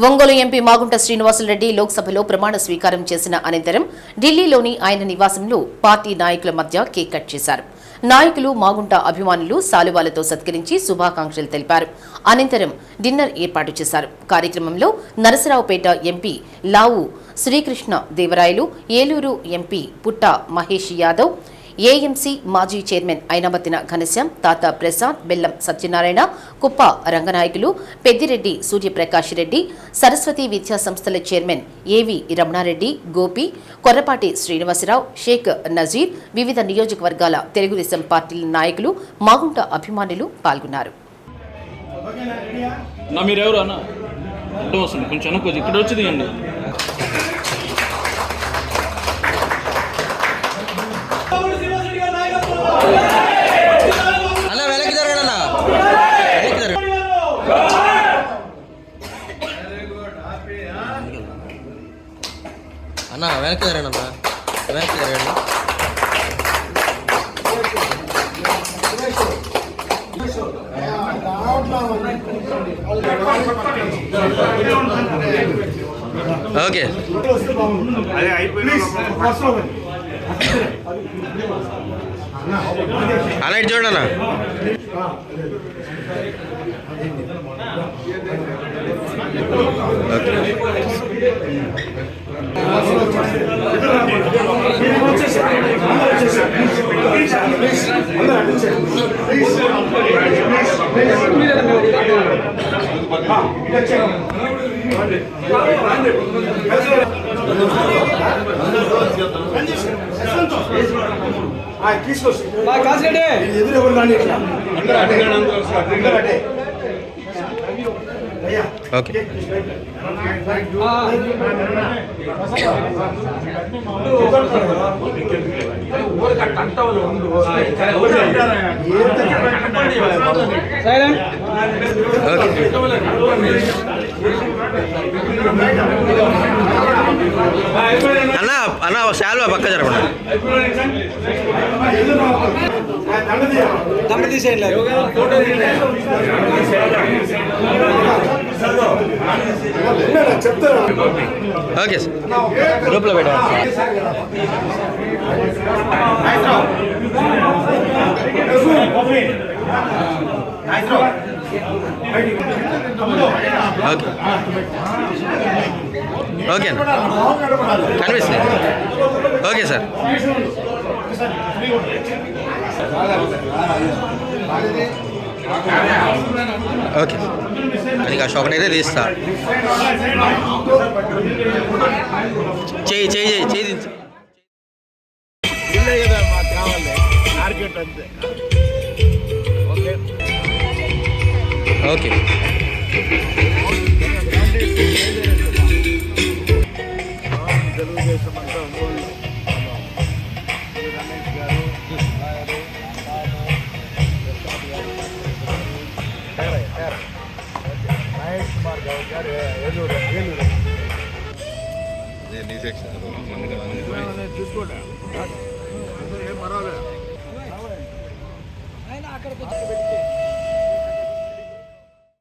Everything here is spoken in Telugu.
ఒంగోలు ఎంపీ మాగుంట శ్రీనివాసులరెడ్డి లోక్సభలో ప్రమాణ స్వీకారం చేసిన అనంతరం ఢిల్లీలోని ఆయన నివాసంలో పార్టీ నాయకుల మధ్య కేక్ కట్ చేశారు. నాయకులు మాగుంట అభిమానులు శాలువాలతో సత్కరించి శుభాకాంక్షలు తెలిపారు. అనంతరం డిన్నర్ ఏర్పాటు చేశారు. కార్యక్రమంలో నరసరావుపేట ఎంపీ లావు శ్రీకృష్ణ దేవరాయలు, ఏలూరు ఎంపీ పుట్ట మహేష్ యాదవ్, ఏఎంసీ మాజీ చైర్మన్ అయినబత్తిన ఘనశ్యాం, తాత ప్రసాద్, బెల్లం సత్యనారాయణ, కుప్ప రంగనాయకులు, పెద్దిరెడ్డి సూర్యప్రకాష్ రెడ్డి, సరస్వతి విద్యా సంస్థల చైర్మన్ ఏవి రమణారెడ్డి, గోపి, కొర్రపాటి శ్రీనివాసరావు, షేక్ నజీర్, వివిధ నియోజకవర్గాల తెలుగుదేశం పార్టీల నాయకులు, మాగుంట అభిమానులు పాల్గొన్నారు. అన్నా వెనక్కి జరగండి, అన్న వెనక్కి జరగండి. ఓకే అలా ఇటు చూడండి అన్న. ఓకే అన్న అన్న శాలువా పక్క జరపండి. ఓకే సార్, గ్రూప్లో పెట్టండి. ఓకే కనిపిస్తుంది. Okay sir. ఓకే అది షాప్ అయితే తీస్తా. చేయి చేయి చేయి ఓకే. తెలుగుదేశం అంతా ఒంగోలు మహేష్ కుమార్ గౌడ్ గారు ఏలూరు చూసుకోండి, ఏం పర్వాలేదు.